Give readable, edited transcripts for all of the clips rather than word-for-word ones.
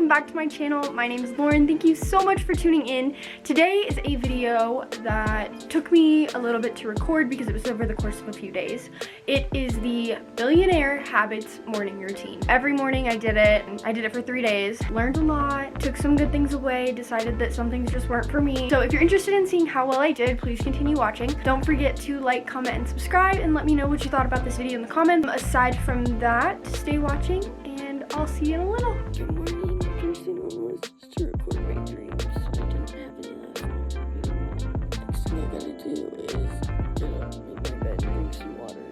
welcome back to my channel. My name is Lauren. Thank you so much for tuning in. Today is a video that took me a little bit to record because it was over the course of a few days. It is the Billionaire Habits morning routine. Every morning I did it. I did it for 3 days. Learned a lot, took some good things away, decided that some things just weren't for me. So if you're interested in seeing how well I did, please continue watching. Don't forget to like, comment, and subscribe, and let me know what you thought about this video in the comments. Aside from that, stay watching, and I'll see you in a little. Good morning. First thing on the list is to record my dreams. I didn't have any last night. Next thing I gotta do is get up, make my bed, and drink some water.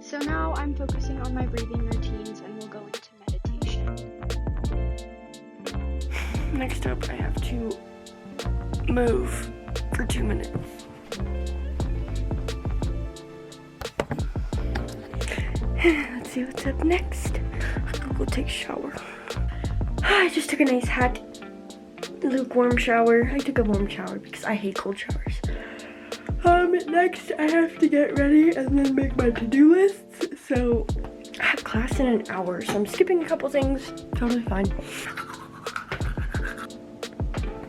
So now I'm focusing on my breathing routines and we'll go into meditation. Next up, I have to move for 2 minutes. Let's see what's up next. I'll go take a shower. I just took a nice hot, lukewarm shower. I took a warm shower because I hate cold showers. Next I have to get ready and then make my to-do lists. So I have class in an hour, so I'm skipping a couple things. Totally fine.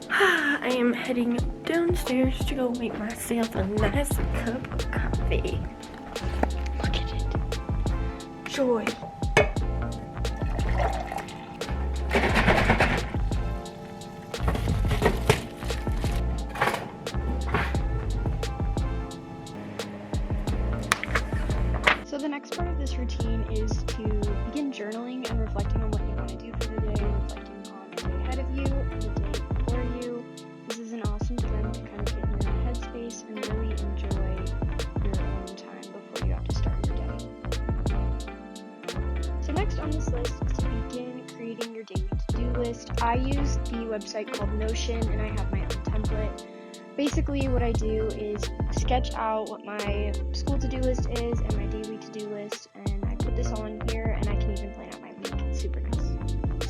I am heading downstairs to go make myself a nice cup of coffee. Look at it. Joy. So the next part of this routine is to begin journaling and reflecting on what you want to do for the day, reflecting on the day ahead of you and the day before you. This is an awesome time to kind of get in your own headspace and really enjoy your own time before you have to start your day. So next on this list is to begin creating your daily to-do list. I use the website called Notion and I have my own template. Basically what I do is sketch out what my school to-do list is and my daily to-do list, and I put this on here and I can even plan out my week. It's super nice.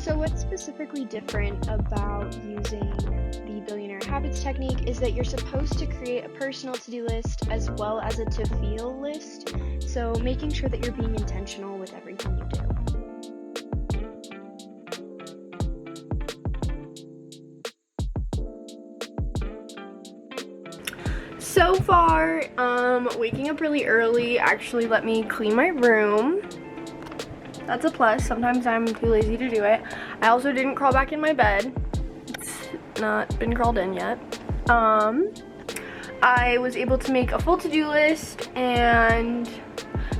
So what's specifically different about using the Billionaire Habits technique is that you're supposed to create a personal to-do list as well as a to-feel list, so making sure that you're being intentional with everything you do. So far, waking up really early actually let me clean my room. That's a plus. Sometimes I'm too lazy to do it. I also didn't crawl back in my bed. It's not been crawled in yet. I was able to make a full to-do list and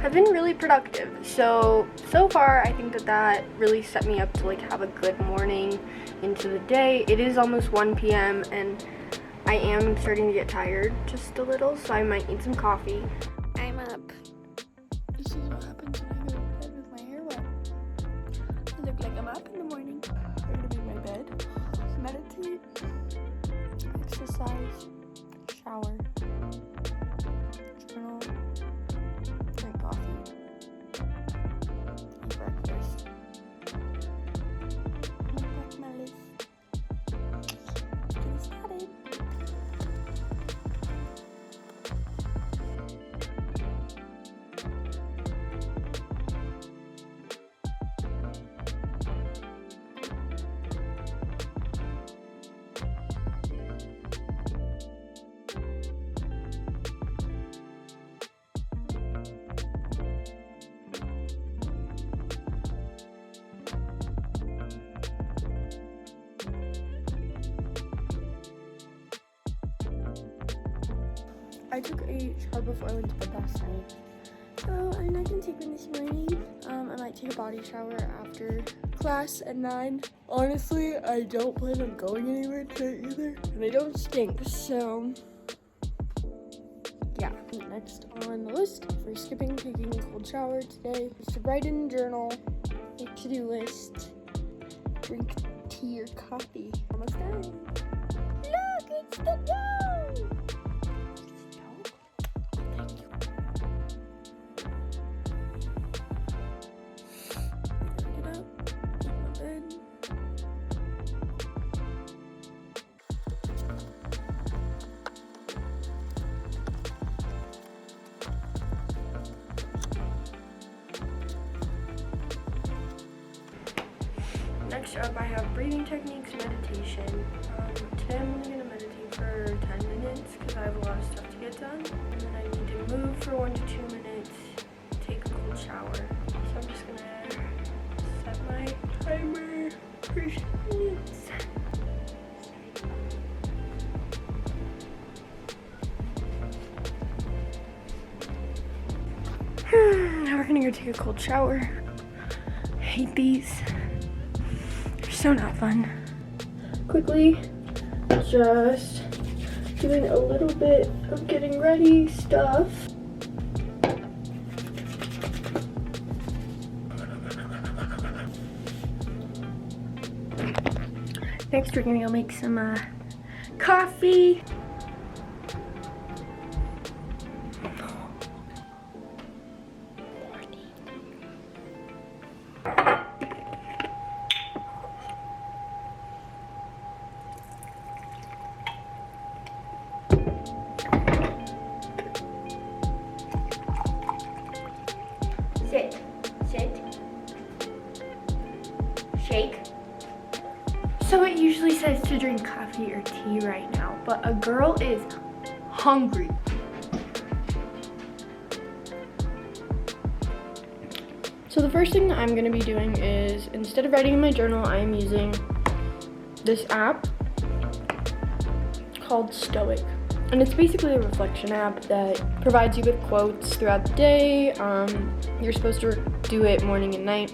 have been really productive. So far, I think that really set me up to like have a good morning into the day. It is almost 1 p.m. and I am starting to get tired just a little, so I might need some coffee. I'm up. This is what happens when I go to bed with my hair wet. I look like I'm up in the morning. I'm gonna make my bed, meditate, exercise, shower, journal, drink coffee, eat breakfast, make back my list. Get started. I took a shower before I went to bed last night. So I'm not gonna take one this morning. I might take a body shower after class at 9. Honestly, I don't plan on going anywhere today either. And I don't stink, so yeah. Next on the list for skipping taking a cold shower today is to write in a journal, make to-do list, drink tea or coffee. Almost done. Look, it's the dough! Next up, I have breathing techniques, meditation. Today I'm only going to meditate for 10 minutes because I have a lot of stuff to get done. And then I need to move for 1 to 2 minutes, take a cold shower. So I'm just going to set my timer for 10 minutes. Now we're gonna go take a cold shower. I hate these. They're so not fun. Quickly, just doing a little bit of getting ready stuff. Next, we're gonna go make some coffee. Sit, shake. So it usually says to drink coffee or tea right now, but a girl is hungry. So the first thing that I'm gonna be doing is, instead of writing in my journal, I am using this app called Stoic. And it's basically a reflection app that provides you with quotes throughout the day. You're supposed to do it morning and night,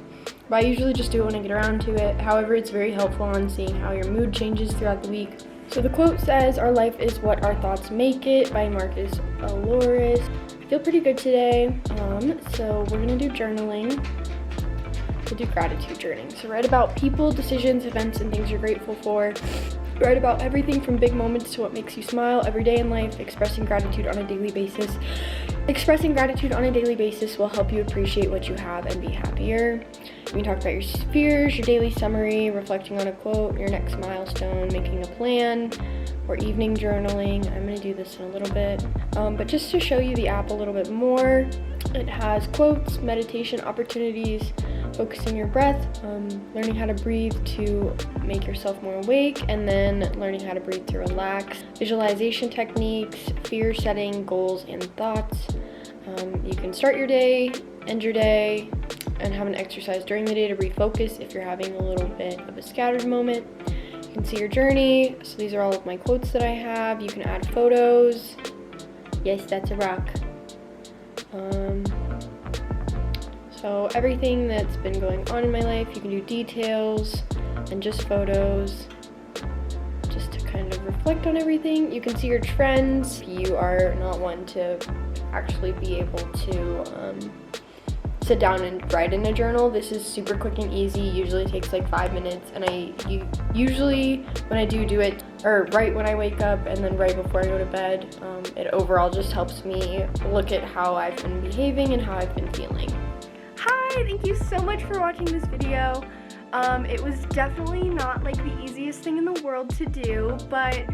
but I usually just do it when I get around to it. However, it's very helpful on seeing how your mood changes throughout the week. So the quote says, "Our life is what our thoughts make it," by Marcus Aurelius. I feel pretty good today, so we're gonna do journaling. We'll do gratitude journaling. So write about people, decisions, events, and things you're grateful for. Write about everything from big moments to what makes you smile every day in life. Expressing gratitude on a daily basis. Expressing gratitude on a daily basis will help you appreciate what you have and be happier. You can talk about your fears, your daily summary, reflecting on a quote, your next milestone, making a plan, or evening journaling. I'm going to do this in a little bit. But just to show you the app a little bit more, it has quotes, meditation opportunities, focusing your breath, learning how to breathe to make yourself more awake, and then learning how to breathe to relax, visualization techniques, fear setting, goals, and thoughts. You can start your day, end your day, and have an exercise during the day to refocus if you're having a little bit of a scattered moment. You can see your journey. So these are all of my quotes that I have. You can add photos. Yes, that's a rock. So everything that's been going on in my life, you can do details and just photos, just to kind of reflect on everything. You can see your trends. If you are not one to actually be able to sit down and write in a journal, this is super quick and easy. Usually takes like 5 minutes, and usually when I do it, or right when I wake up and then right before I go to bed, it overall just helps me look at how I've been behaving and how I've been feeling. Hi, thank you so much for watching this video. It was definitely not like the easiest thing in the world to do, but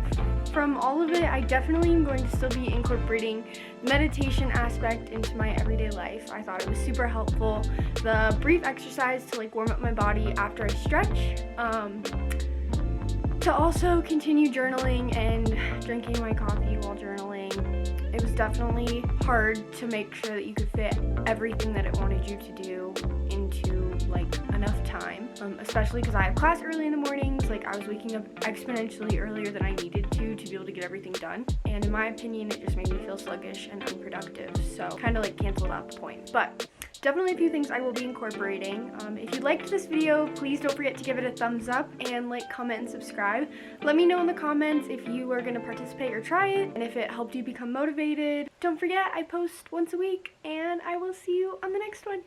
from all of it, I definitely am going to still be incorporating meditation aspect into my everyday life. I thought it was super helpful. The brief exercise to like warm up my body after I stretch. To also continue journaling and drinking my coffee while journaling. It was definitely hard to make sure that you could fit everything that it wanted you to do into like enough time, especially because I have class early in the mornings. Like I was waking up exponentially earlier than I needed to be able to get everything done, and in my opinion it just made me feel sluggish and unproductive, so kind of like canceled out the point. But definitely a few things I will be incorporating. If you liked this video, please don't forget to give it a thumbs up and like, comment, and subscribe. Let me know in the comments if you are going to participate or try it, and if it helped you become motivated. Don't forget, I post once a week, and I will see you on the next one.